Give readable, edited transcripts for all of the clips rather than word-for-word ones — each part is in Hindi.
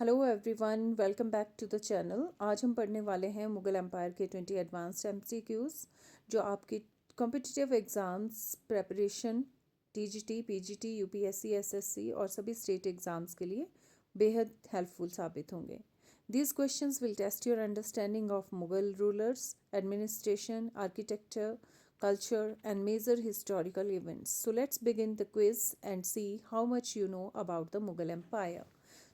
Hello everyone, welcome back to the channel. आज हम पढ़ने वाले हैं मुगल एम्पायर के 20 एडवांस्ड एमसीक्यूज़ जो आपकी competitive exams preparation TGT, PGT, UPSC, SSC और सभी स्टेट एग्ज़ाम्स के लिए बेहद हेल्पफुल साबित होंगे। These questions will test your understanding of Mughal rulers, administration, architecture, culture, and major historical events. So let's begin the quiz and see how much you know about the Mughal Empire.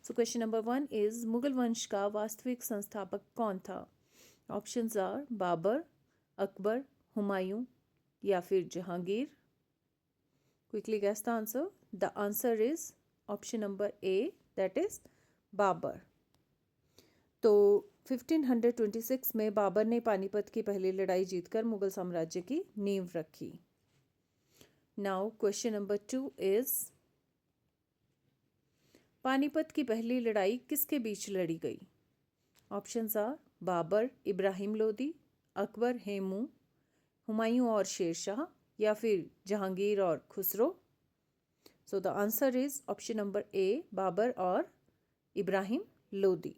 So question number 1 is Mughal वंश का वास्तविक संस्थापक कौन था? ऑप्शंस आर बाबर, अकबर, हुमायूं या फिर Jahangir. Quickly guess the answer. The answer is option number A, that is Babur. तो 1526 में बाबर ने पानीपत की पहली लड़ाई जीतकर मुगल साम्राज्य की नींव रखी। Now question number 2 is Panipat की पहली लड़ाई किसके बीच लड़ी गई? ऑप्शंस आर बाबर, इब्राहिम लोदी, अकबर, हेमू, हुमायूं और शेरशाह या फिर जहांगीर और Khusrau. So the answer is option number A, Babur और इब्राहिम लोदी।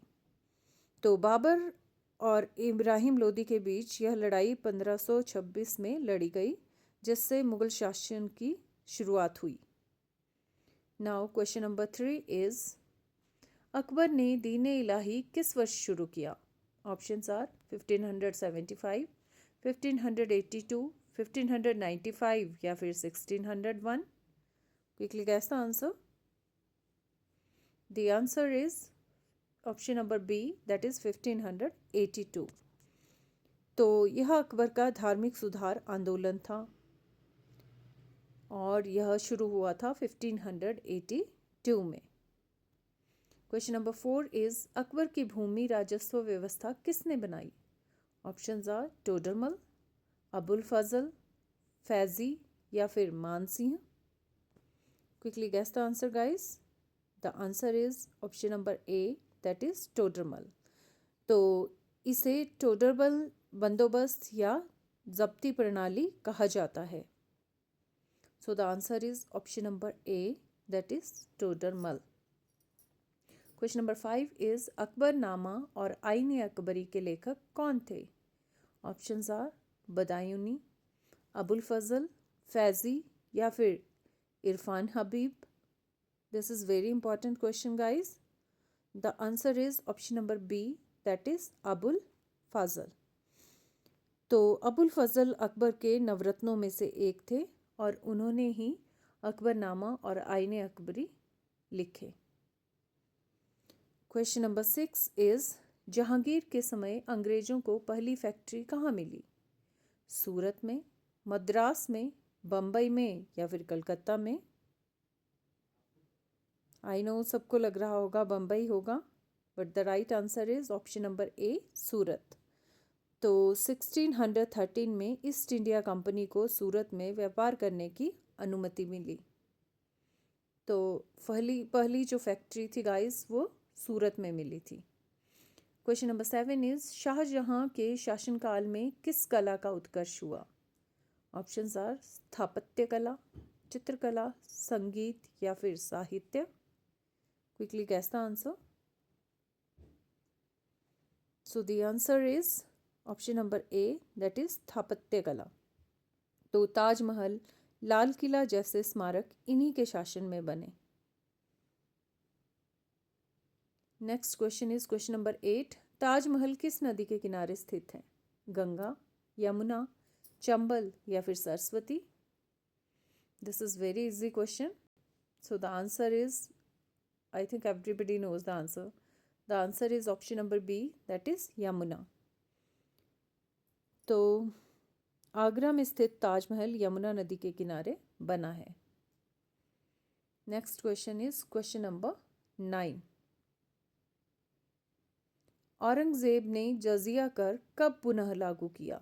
तो बाबर और इब्राहिम लोदी के बीच यह लड़ाई 1526 में लड़ी गई, जिससे मुगल शासन की शुरुआत हुई। Now question number 3 is Akbar ने दीन इलाही किस वर्ष शुरू किया? ऑप्शंस आर 1575, 1582, 1595 या फिर 1601। Quickly guess the answer. The answer is option number B, that is 1582। तो यह अकबर का धार्मिक सुधार आंदोलन था और यह शुरू हुआ था 1582 में। क्वेश्चन नंबर 4 इज अकबर की भूमि राजस्व व्यवस्था किसने बनाई? ऑप्शंस आर टोडरमल, अबुल फजल, फैजी या फिर Mansingh. Quickly guess the answer guys. The answer is option number A, that is Todarmal. तो इसे टोडरमल बंदोबस्त या जब्ती प्रणाली कहा जाता है। So the answer is option number A, that is Todarmal. Question number 5 is Akbarnama और आईन अकबरी के लेखक कौन थे? ऑप्शंस आर बदायूनी, अबुल फजल, फैजी या फिर Irfan Habib. This is very important question guys. The answer is option number B, that is Abul Fazal. तो अबुल फजल अकबर के नवरत्नों में से एक थे और उन्होंने ही अकबरनामा और आईन अकबरी लिखे। क्वेश्चन नंबर 6 इज जहांगीर के समय अंग्रेजों को पहली फैक्ट्री कहाँ मिली? सूरत में, मद्रास में, बम्बई में या फिर कलकत्ता में? आई नो सबको लग रहा होगा बम्बई होगा, but the right answer is option number A, Surat. तो 1613 में ईस्ट इंडिया कंपनी को सूरत में व्यापार करने की अनुमति मिली। तो पहली जो फैक्ट्री थी गाइस वो सूरत में मिली थी। क्वेश्चन नंबर 7 इज शाहजहां के शासनकाल में किस कला का उत्कर्ष हुआ? ऑप्शंस आर स्थापत्य कला, चित्रकला, संगीत या फिर साहित्य। Quickly guess the answer. So the answer is option number A, that is स्थापत्य कला। तो ताजमहल, लाल किला जैसे स्मारक इन्हीं के शासन में बने। Next question is question number 8, Taj Mahal किस नदी के किनारे स्थित है? गंगा, यमुना, चंबल या फिर Saraswati? This is very easy question. So the answer is, I think everybody knows the answer. The answer is option number B, that is Yamuna. तो आगरा में स्थित ताजमहल यमुना नदी के किनारे बना है। Next question is question number 9, Aurangzeb ने जजिया कर कब पुनः लागू किया?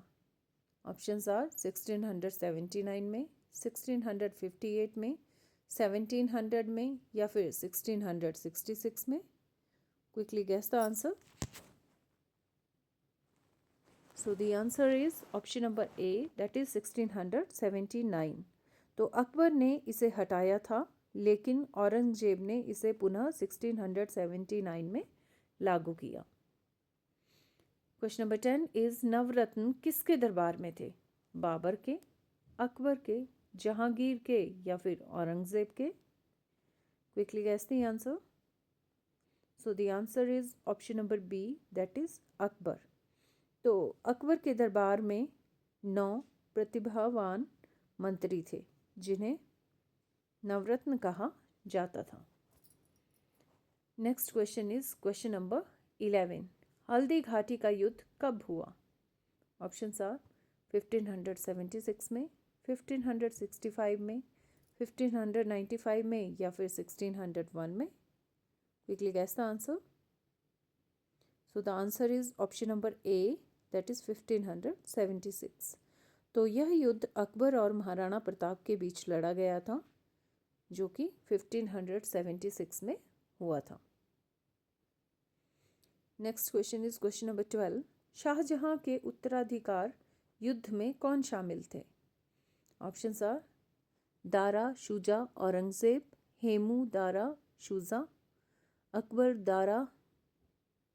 ऑप्शंस आर 1679 में, 1658 में, 1700 में या फिर 1666 में। Quickly guess the answer. So the answer is option number A, that is 1679। तो अकबर ने इसे हटाया था लेकिन औरंगजेब ने इसे पुनः 1679 में लागू किया। क्वेश्चन नंबर 10 इज नवरत्न किसके दरबार में थे? बाबर के, अकबर के, जहांगीर के या फिर औरंगजेब के? Quickly guess the answer. So the answer is option number B, that is Akbar. तो अकबर के दरबार में 9 प्रतिभावान मंत्री थे जिन्हें नवरत्न कहा जाता था। Next question is question number 11। Haldi Ghati का युद्ध कब हुआ? ऑप्शंस आर 1576 में, 1565 में, 1595 में या फिर 1601 में? Quickly guess the answer. So the answer is option number A, that is 1576। तो यह युद्ध अकबर और महाराणा प्रताप के बीच लड़ा गया था जो कि 1576 में हुआ था। Next question is question number 12। Shahjahan के उत्तराधिकार युद्ध में कौन शामिल थे? Options are Dara Shuja Aurangzeb, Hemu Dara Shuja, Akbar Dara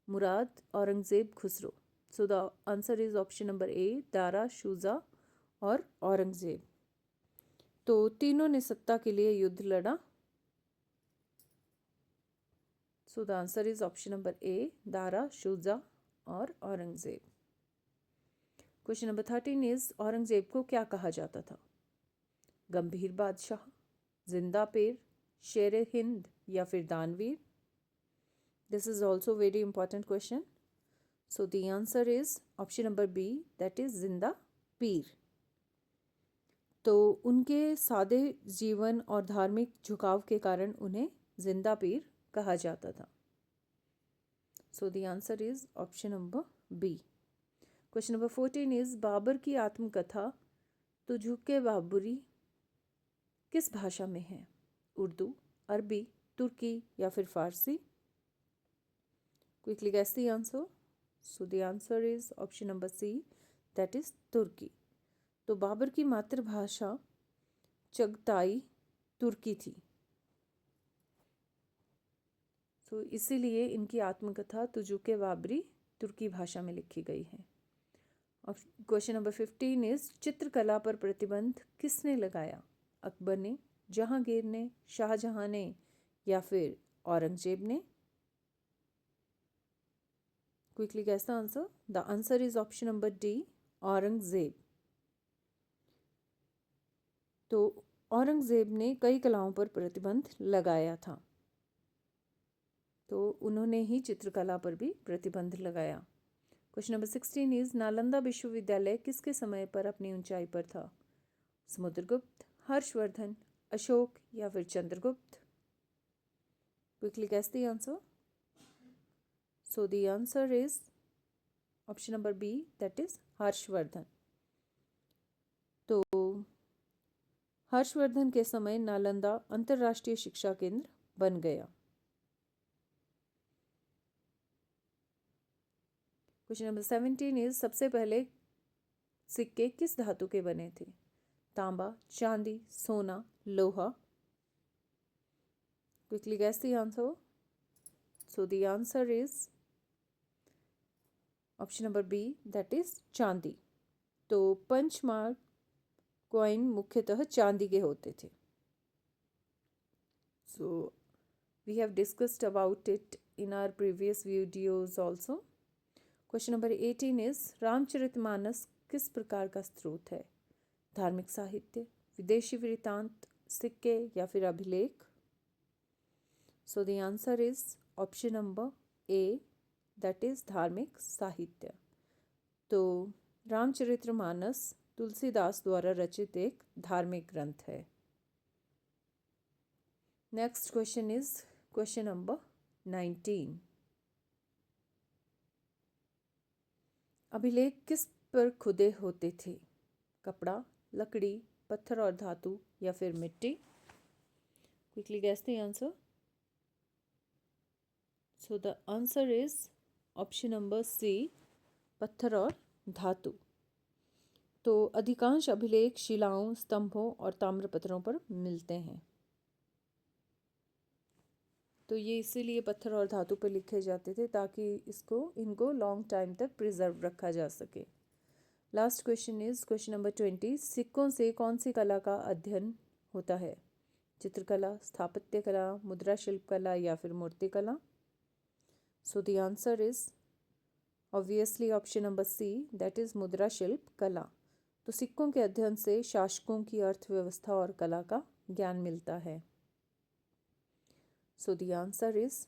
Murad, Aurangzeb Khusrau. So the answer is option number A, Dara Shuja और औरंगजेब। तो तीनों ने सत्ता के लिए युद्ध लड़ा। So the answer is option number A, Dara Shuja और Aurangzeb. Question number 13 is Aurangzeb को क्या कहा जाता था? गंभीर बादशाह, जिंदा पेर, शेर हिंद या फिर दानवीर? This is also very important question. So the answer is option number B, that is जिंदा पीर। तो उनके सादे जीवन और धार्मिक झुकाव के कारण उन्हें जिंदा पीर कहा जाता था। So the answer is option number B. Question number 14 is Babur की आत्मकथा तुझुके बाबरी किस भाषा में है? उर्दू, अरबी, तुर्की या फिर Farsi? Quickly guess the answer. So the answer is option number C, that is Turki. तो बाबर की मातृभाषा चगताई तुर्की थी। तो इसीलिए इनकी आत्मकथा तुजुके बाबरी तुर्की भाषा में लिखी गई है। क्वेश्चन नंबर 15 इज चित्रकला पर प्रतिबंध किसने लगाया? अकबर ने, जहांगीर ने, शाहजहां ने या फिर औरंगजेब ने? Quickly guess the answer. The answer is option number D, Aurangzeb. तो औरंगजेब ने कई कलाओं पर प्रतिबंध लगाया था, तो उन्होंने ही चित्रकला पर भी प्रतिबंध लगाया। क्वेश्चन नंबर 16 इज नालंदा विश्वविद्यालय किसके समय पर अपनी ऊंचाई पर था? समुद्रगुप्त, हर्षवर्धन, अशोक या फिर Chandragupta? Quickly guess the answer. So the answer is option number B, that is Harshavardhana. तो हर्षवर्धन के समय नालंदा अंतर्राष्ट्रीय शिक्षा केंद्र बन गया। क्वेश्चन नंबर 17 इज सबसे पहले सिक्के किस धातु के बने थे? तांबा, चांदी, सोना, लोहा? Quickly guess the answer. So the answer is option number B, that is चांदी। तो पंचमार्क कॉइन मुख्यतः चांदी के होते थे। So we have discussed about it in our previous videos also. Question number 18 is Ramcharitmanas किस प्रकार का स्रोत है? धार्मिक साहित्य, विदेशी वृत्तांत, सिक्के या फिर अभिलेख? सो the answer is option number A, that is धार्मिक साहित्य। तो रामचरितमानस तुलसीदास द्वारा रचित एक धार्मिक ग्रंथ है। Next question is question number 19। अभिलेख किस पर खुदे होते थे? कपड़ा, लकड़ी, पत्थर और धातु या फिर मिट्टी? Quickly guess the answer. So the answer is option number C, पत्थर और धातु। तो अधिकांश अभिलेख शिलाओं, स्तंभों और ताम्रपत्रों पर मिलते हैं। तो ये इसीलिए पत्थर और धातु पर लिखे जाते थे ताकि इनको लॉन्ग टाइम तक प्रिजर्व रखा जा सके। Last question is question number 20। सिक्कों से कौन सी कला का अध्ययन होता है? चित्रकला, स्थापत्य कला, मुद्रा शिल्प कला या फिर मूर्ति कला? So the answer is obviously option number C, that is मुद्रा शिल्प कला। तो सिक्कों के अध्ययन से शासकों की अर्थव्यवस्था और कला का ज्ञान मिलता है। So the answer is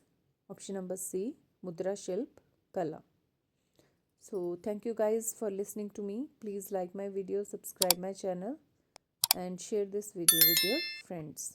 option number C, मुद्रा शिल्प कला। So thank you guys for listening to me. Please like my video, subscribe my channel and share this video with your friends.